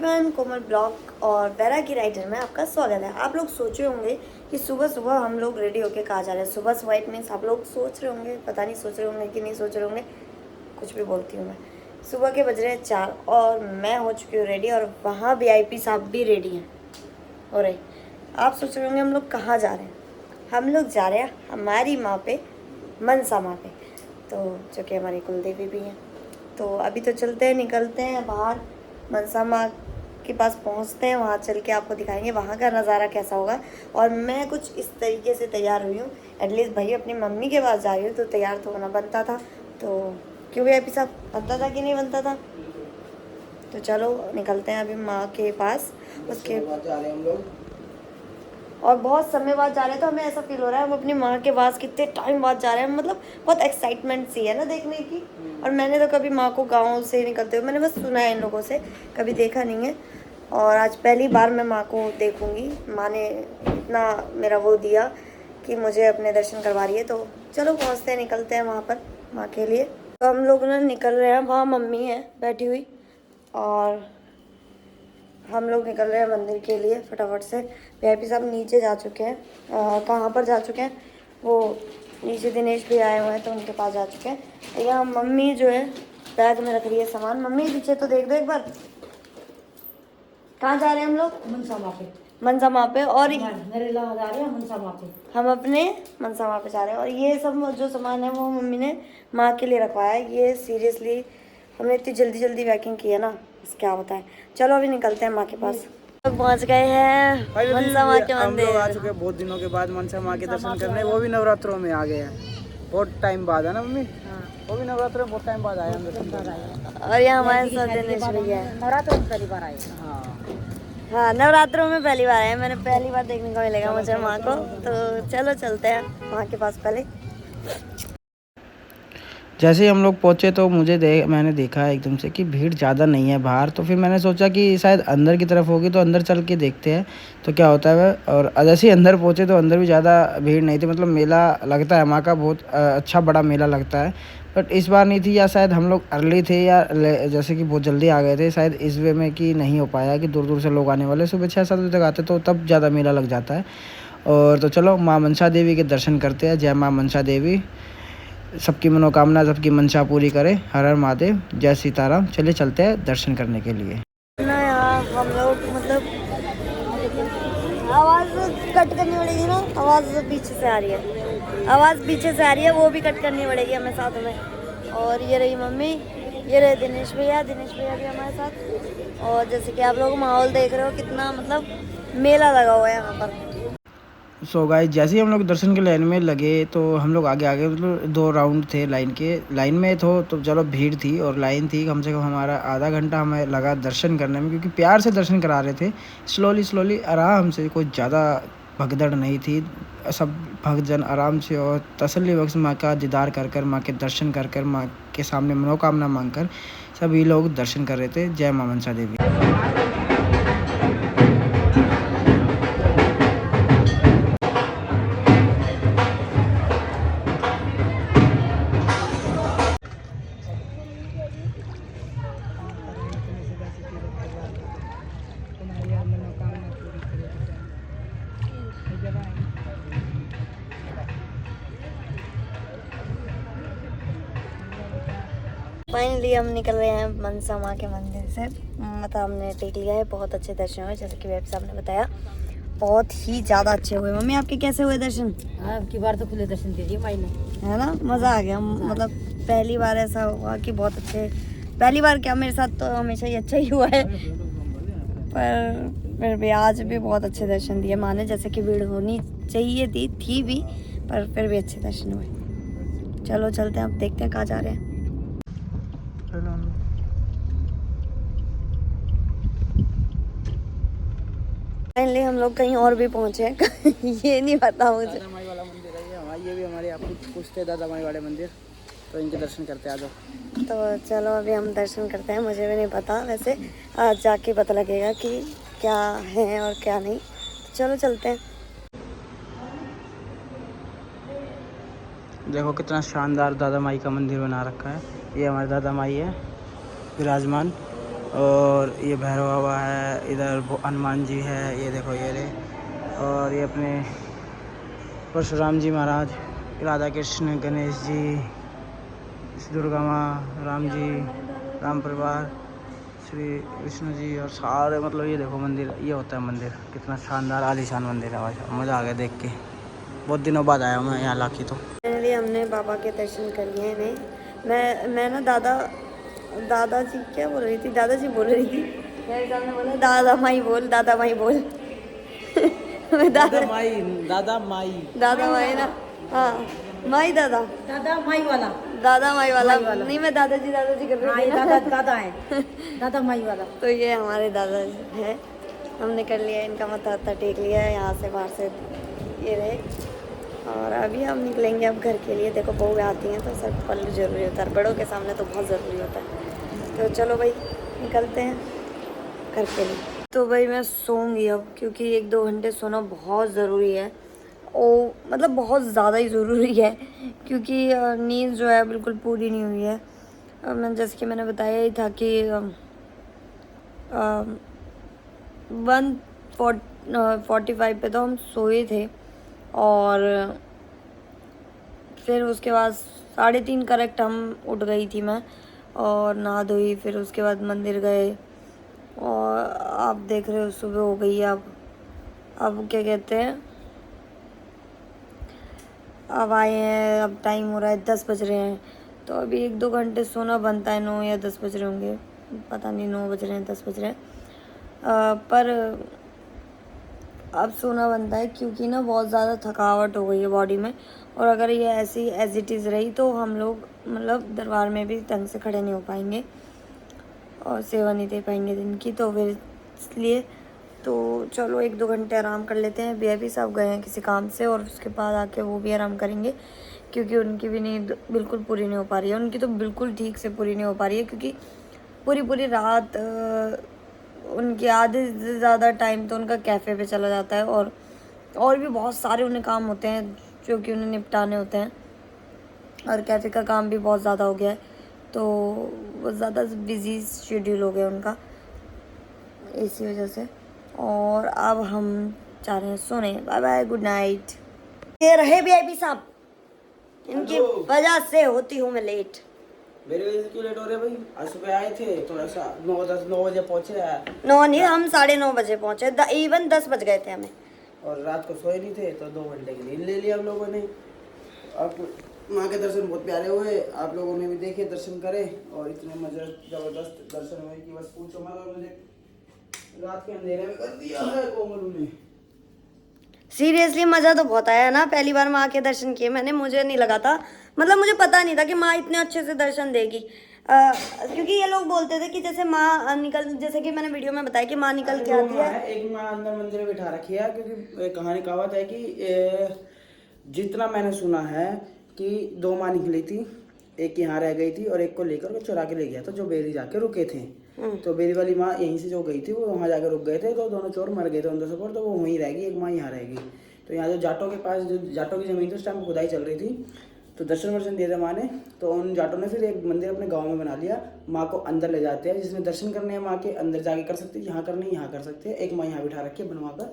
Everyone, कोमल blog और बैरा की rider में आपका स्वागत है। आप लोग सोच रहे होंगे कि सुबह सुबह हम लोग रेडी होके कहाँ जा रहे हैं। सुबह सुबह इट मीन्स आप लोग सोच रहे होंगे, पता नहीं सोच रहे होंगे कि नहीं सोच रहे होंगे, कुछ भी बोलती हूँ मैं। सुबह के बज रहे हैं 4 और मैं हो चुकी हूँ रेडी और वहाँ VIP साहब भी रेडी हैं। और आप सोच रहे होंगे हम लोग कहाँ जा रहे हैं। हम लोग जा रहे हैं हमारी माँ पे, मनसा माँ पे, तो जो कि हमारी कुलदेवी भी हैं। तो अभी तो चलते हैं, निकलते हैं बाहर, मनसा माँ के पास पहुँचते हैं। वहाँ चल के आपको दिखाएंगे वहाँ का नज़ारा कैसा होगा। और मैं कुछ इस तरीके से तैयार हुई हूँ, एटलीस्ट भाई अपनी मम्मी के पास जा रही हूँ तो तैयार तो होना बनता था। तो क्यों VIP साहब, बनता था कि नहीं बनता था? तो चलो निकलते हैं अभी माँ के पास। उसके बाद जा रहे हैं हम लोग, और बहुत समय बाद जा रहे हैं तो हमें ऐसा फील हो रहा है हम अपनी माँ के पास कितने टाइम बाद जा रहे हैं। मतलब बहुत एक्साइटमेंट सी है ना देखने की। और मैंने तो कभी माँ को गाँव से निकलते हुए मैंने बस सुना है इन लोगों से, कभी देखा नहीं है। और आज पहली बार मैं माँ को देखूँगी। माँ ने इतना मेरा वो दिया कि मुझे अपने दर्शन करवा रही है। तो चलो पहुँचते हैं, निकलते हैं वहाँ पर माँ के लिए। तो हम लोग ना निकल रहे हैं, वहाँ मम्मी है बैठी हुई और हम लोग निकल रहे हैं मंदिर के लिए फटाफट से। VIP साहब नीचे जा चुके हैं, कहाँ पर जा चुके हैं वो नीचे दिनेश भी आए हुए हैं तो उनके पास जा चुके हैं। यहाँ मम्मी जो है बैग में रख रही है सामान। मम्मी पीछे तो देख दो एक बार। कहाँ जा रहे हैं हम लोग? मनसा माँ पे। मनसा माँ पे। और मेरे लगा जा रहे हैं मनसा माँ पे। हम अपने मनसा माँ पे जा रहे हैं। और ये सब जो सामान है वो मम्मी ने माँ के लिए रखवाया है। ये सीरियसली हमने इतनी जल्दी जल्दी पैकिंग की है ना, बस क्या होता है। चलो अभी निकलते हैं माँ के पास। लोग पहुँच गए हैं मनसा माँ के मंदिर। हम लोग आ चुके हैं बहुत दिनों के बाद मनसा माँ के दर्शन करने, वो भी नवरात्रों में आ गए हैं। बहुत टाइम बाद है ना मम्मी? वो भी नवरात्रों में बहुत टाइम बाद आए हम दर्शन। और यहाँ हमारे साथ दिनेश भैया है। नवरात्रों में पहली बार आए। हाँ, नवरात्रों में पहली बार आए। मैंने पहली बार देखने को मिलेगा मुझे माँ को। तो चलो चलते हैं वहाँ के पास पहले। जैसे ही हम लोग पहुँचे तो मैंने देखा एकदम से कि भीड़ ज़्यादा नहीं है बाहर। तो फिर मैंने सोचा कि शायद अंदर की तरफ होगी, तो अंदर चल के देखते हैं तो क्या होता है। और जैसे ही अंदर पहुँचे तो अंदर भी ज़्यादा भीड़ नहीं थी। मतलब मेला लगता है माँ का, बहुत अच्छा बड़ा मेला लगता है। बट इस बार नहीं थी, या शायद हम लोग अर्ली थे या जैसे कि बहुत जल्दी आ गए थे, शायद इस वे में कि नहीं हो पाया कि दूर दूर से लोग आने वाले। सुबह 6-7 बजे तक आते तो तब ज़्यादा मेला लग जाता है। और तो चलो माँ मनसा देवी के दर्शन करते हैं। जय माँ मनसा देवी, सबकी मनोकामना, सबकी मंशा पूरी करे। हर हर महादेव, जय सीताराम। चलिए चलते हैं दर्शन करने के लिए। ना यहाँ हम लोग मतलब आवाज़ कट करनी पड़ेगी ना, आवाज़ पीछे से आ रही है, आवाज़ पीछे से आ रही है, वो भी कट करनी पड़ेगी हमें साथ में। और ये रही मम्मी, ये रहे दिनेश भैया भी हमारे साथ। और जैसे कि आप लोग माहौल देख रहे हो कितना मतलब मेला लगा हुआ है यहाँ पर। सो गाइस, जैसे ही हम लोग दर्शन के लाइन में लगे तो हम लोग आगे मतलब 2 राउंड थे लाइन में तो चलो भीड़ थी और लाइन थी। कम से कम हमारा आधा घंटा हमें लगा दर्शन करने में, क्योंकि प्यार से दर्शन करा रहे थे, स्लोली आराम से, कोई ज़्यादा भगदड़ नहीं थी। सब भक्तजन आराम से और तसल्ली बख्श माँ का दीदार कर माँ के दर्शन कर माँ के सामने मनोकामना मांग कर सभी लोग दर्शन कर रहे थे। जय माँ मनसा देवी। फाइनली हम निकल रहे हैं मनसा माँ के मंदिर से। मतलब हमने टेक लिया है, बहुत अच्छे दर्शन हुए जैसे कि वेब साहब ने बताया, बहुत ही ज़्यादा अच्छे हुए। मम्मी आपके कैसे हुए दर्शन? अब की बार तो खुले दर्शन दीजिए माई ने, है ना, मज़ा आ गया। मतलब पहली बार ऐसा हुआ कि बहुत अच्छे, पहली बार क्या मेरे साथ तो हमेशा ही अच्छा ही हुआ है, पर फिर भी आज भी बहुत अच्छे दर्शन दिए माँ ने। जैसे कि भीड़ होनी चाहिए थी भी, पर फिर भी अच्छे दर्शन हुए। चलो चलते हैं, अब देखते हैं कहाँ जा रहे हैं। फाइनली हम लोग कहीं और भी पहुँचे ये नहीं पता मुझे। दादा माई वाला मंदिर है ये भी हमारे आपको कुछ थे दादा माई वाले मंदिर, तो इनके दर्शन करते आ जाओ। तो चलो अभी हम दर्शन करते हैं। मुझे भी नहीं पता, वैसे आज जाके पता लगेगा कि क्या है और क्या नहीं। तो चलो चलते हैं। देखो कितना शानदार दादा माई का मंदिर बना रखा है। ये हमारे दादा माई है विराजमान। और ये भैरव बाबा है, इधर हनुमान जी है, ये देखो ये रे, और ये अपने परशुराम जी महाराज, राधा कृष्ण, गणेश जी, दुर्गा माँ, राम जी, राम परिवार, श्री विष्णु जी, और सारे मतलब ये देखो मंदिर, ये होता है मंदिर, कितना शानदार आलीशान मंदिर है भाई, मज़ा आ गया देख के। बहुत दिनों बाद आया मैं यहाँ लाखी। तो फाइनली हमने बाबा के दर्शन कर लिए हैं। मैं ना दादाजी क्या बोल रही थी, दादाजी बोल रही थी, मेरे सामने बोला दादा माई बोल, दादा माई बोल। मैं दादा माई ना, हाँ माई दादा माई वाला। नहीं, मैं दादाजी कर रही थी ना। दादा है, दादा माई वाला। तो ये हमारे दादा हैं, हमने कर लिया इनका मत्था टेक लिया है, यहाँ से बाहर से ये रहे, और अभी हम निकलेंगे अब घर के लिए। देखो बहू आती हैं तो सब पल्लू ज़रूरी होता है, बड़ों के सामने तो बहुत ज़रूरी होता है। तो चलो भाई निकलते हैं घर के लिए। तो भाई मैं सोऊंगी अब, क्योंकि 1-2 घंटे सोना बहुत ज़रूरी है, ओ मतलब बहुत ज़्यादा ही ज़रूरी है, क्योंकि नींद जो है बिल्कुल पूरी नहीं हुई है। मैं जैसे कि मैंने बताया ही था कि 1:45 पे तो हम सोए थे, और फिर उसके बाद 3:30 करेक्ट हम उठ गई थी मैं, और नहा धोई, फिर उसके बाद मंदिर गए, और आप देख रहे हो सुबह हो गई है। अब क्या कहते हैं, अब आए हैं, अब टाइम हो रहा है 10 बज रहे हैं, तो अभी 1-2 घंटे सोना बनता है। 9 या 10 बज रहे होंगे, पता नहीं, 9 बज रहे हैं 10 बज रहे हैं, पर अब सोना बनता है, क्योंकि ना बहुत ज़्यादा थकावट हो गई है बॉडी में, और अगर ये ऐसी एज इट इज़ रही तो हम लोग मतलब दरबार में भी ढंग से खड़े नहीं हो पाएंगे और सेवा नहीं दे पाएंगे दिन की। तो फिर इसलिए तो चलो 1-2 घंटे आराम कर लेते हैं। VIP साहब गए हैं किसी काम से, और उसके बाद आके वो भी आराम करेंगे, क्योंकि उनकी भी नींद बिल्कुल पूरी नहीं हो पा रही है। उनकी तो बिल्कुल ठीक से पूरी नहीं हो पा रही है, क्योंकि पूरी रात उनके आधे से ज़्यादा टाइम तो उनका कैफ़े पे चला जाता है, और भी बहुत सारे उन्हें काम होते हैं जो कि उन्हें निपटाने होते हैं, और कैफ़े का काम भी बहुत ज़्यादा हो गया है, तो वो ज़्यादा बिज़ी शेड्यूल हो गया उनका इसी वजह से। और अब हम जा रहे हैं सोने। Bye bye, good night. ये रहे VIP साहब, इनकी वजह से होती हूँ मैं लेट। मेरी वजह से क्यों लेट हो रहे भाई? आज सुबह आए थे तो ऐसा 9 बजे पहुंचे। 9 नहीं, हम 9:30 बजे पहुंचे, इवन 10 बज गए थे हमें, और रात को सोए नहीं थे, तो 2 घंटे की नींद ले लिया हम लोगों ने। अब माँ के दर्शन बहुत प्यारे हुए, आप लोगों ने भी देखे, दर्शन करे, और इतने मजे जबरदस्त दर्शन हुए कि बस पूछो मत। और मुझे रात के अंधेरे में कर दिया है कोमल ने। सीरियसली मज़ा तो बहुत आया ना। पहली बार माँ के दर्शन किए मैंने, मुझे नहीं लगा था, मतलब मुझे पता नहीं था कि माँ इतने अच्छे से दर्शन देगी, क्योंकि ये लोग बोलते थे कि जैसे माँ निकल, जैसे कि मैंने वीडियो में बताया कि माँ निकल के आती है। एक माँ अंदर मंदिर में बिठा रखी है, क्योंकि कहानी कहावत है कि जितना मैंने सुना है कि 2 माँ निकली थी, एक यहाँ रह गई थी और एक को लेकर चुरा के ले गया था, जो बेरी जाके रुके थे। तो बेरी वाली माँ यहीं से जो गई थी वो वहाँ जाकर रुक गए थे, तो दोनों चोर मर गए थे उनके सपोर्ट, तो वो वहीं रहेगी, एक माँ यहाँ रहेगी। तो यहाँ जो जाटों के पास, जो जाटों की ज़मीन थी उस टाइम खुदाई चल रही थी, तो दर्शन वर्शन दिए थे माँ ने। तो उन जाटों ने फिर एक मंदिर अपने गाँव में बना लिया, माँ को अंदर ले जाते हैं, जिसमें दर्शन करने हैं माँ के अंदर जाके कर सकते हैं, यहाँ करने यहाँ कर सकते हैं। एक माँ यहाँ बिठा रखी है बनवा कर,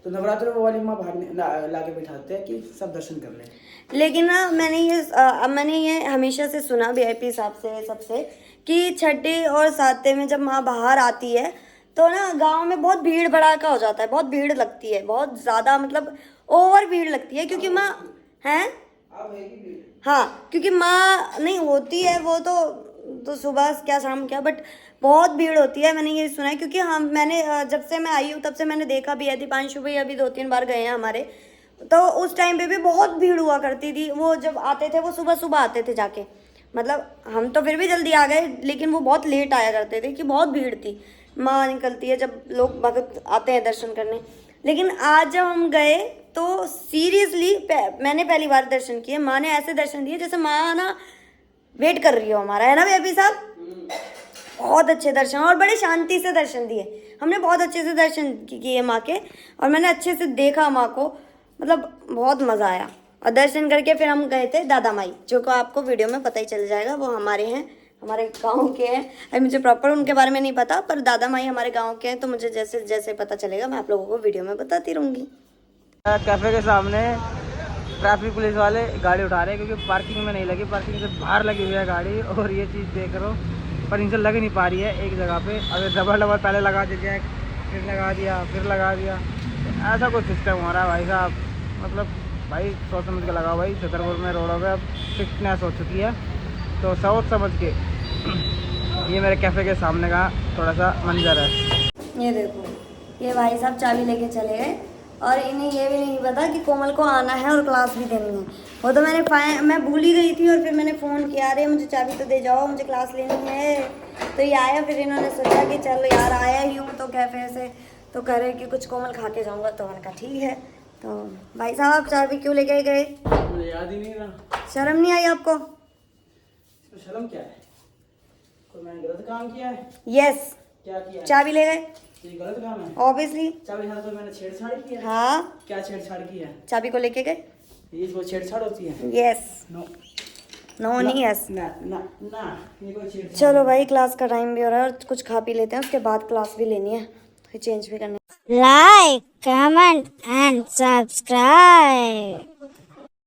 तो नवरात्र वो वाली माँ बाहर ला के बिठाते हैं कि सब दर्शन कर लें। लेकिन ना मैंने ये हमेशा से सुना VIP साहब से सबसे, कि 6ठे और 7ठे में जब माँ बाहर आती है तो ना गांव में बहुत भीड़ भड़ाका हो जाता है, बहुत भीड़ लगती है, बहुत ज़्यादा, मतलब ओवर भीड़ लगती है, क्योंकि माँ हैं, हाँ, क्योंकि माँ नहीं होती है वो तो सुबह क्या शाम क्या, बट बहुत भीड़ होती है, मैंने ये सुना है। क्योंकि मैंने जब से मैं आई हूँ तब से मैंने देखा भी है, दीपांशु भाई अभी 2-3 बार गए हैं हमारे, तो उस टाइम पे भी बहुत भीड़ हुआ करती थी। वो जब आते थे वो सुबह आते थे जाके, मतलब हम तो फिर भी जल्दी आ गए, लेकिन वो बहुत लेट आया करते थे कि बहुत भीड़ थी। माँ निकलती है जब लोग भक्त आते हैं दर्शन करने। लेकिन आज जब हम गए तो सीरियसली मैंने पहली बार दर्शन किए, माँ ने ऐसे दर्शन दिए जैसे माँ ना वेट कर रही हो हमारा, है ना VIP साहब? बहुत अच्छे दर्शन, और बड़े शांति से दर्शन दिए हमने, बहुत अच्छे से दर्शन किए माँ के, और मैंने अच्छे से देखा माँ को, मतलब बहुत मज़ा आया। और दर्शन करके फिर हम गए थे दादा माई, जो को आपको वीडियो में पता ही चल जाएगा, वो हमारे हैं हमारे गांव के हैं। अभी मुझे प्रॉपर उनके बारे में नहीं पता, पर दादा माई हमारे गांव के हैं, तो मुझे जैसे जैसे पता चलेगा मैं आप लोगों को वीडियो में बताती रहूँगी। कैफ़े के सामने ट्रैफिक पुलिस वाले गाड़ी उठा रहे हैं क्योंकि पार्किंग में नहीं लगी, पार्किंग से बाहर लगी हुई है गाड़ी। और ये चीज़ देख रहे हो, पर इनसे लग नहीं पा रही है एक जगह पे। अगर डबल डबल पहले लगा दिया, फिर लगा दिया, फिर लगा दिया, तो ऐसा कुछ सिस्टम हो रहा है भाई साहब। मतलब भाई सोच समझ के लगाओ भाई, छतरपुर में रोडों पे अब फिटनेस हो चुकी है, तो सोच समझ के। ये मेरे कैफ़े के सामने का थोड़ा सा मंजर है। ये देखो, ये भाई साहब चाबी लेके चले गए और इन्हें ये भी नहीं पता कि कोमल को आना है और क्लास भी देनी है। वो तो मैं भूल ही गई थी और फिर मैंने फ़ोन किया, अरे मुझे चाबी तो दे जाओ, मुझे क्लास लेनी है। तो ये आया, फिर इन्होंने सोचा कि चलो यार आया ही हूँ तो कैफ़े से, तो कह रहे कि कुछ कोमल खा के जाऊँगा। तो मैंने कहा ठीक है। तो भाई साहब आप चाबी क्यों लेके गए? मुझे याद ही नहीं रहा। शर्म नहीं आई आपको? शर्म क्या है? कोई मैंने गलत काम किया है? यस, क्या किया है? चाबी ले गए, ये गलत काम है। ऑब्वियसली। चाबी हाथ तो मैंने छेड़छाड़ की है। हाँ, क्या छेड़छाड़ की है? चाबी को लेके गए। ये इसको छेड़छाड़ होती है? यस, नो नो नहीं यस। ना ना ना, ये कोई छेड़छाड़। चलो भाई, क्लास का टाइम भी हो रहा है और कुछ खा पी लेते हैं, उसके बाद क्लास भी लेनी है, फिर चेंज भी करनी है। Like, comment and subscribe.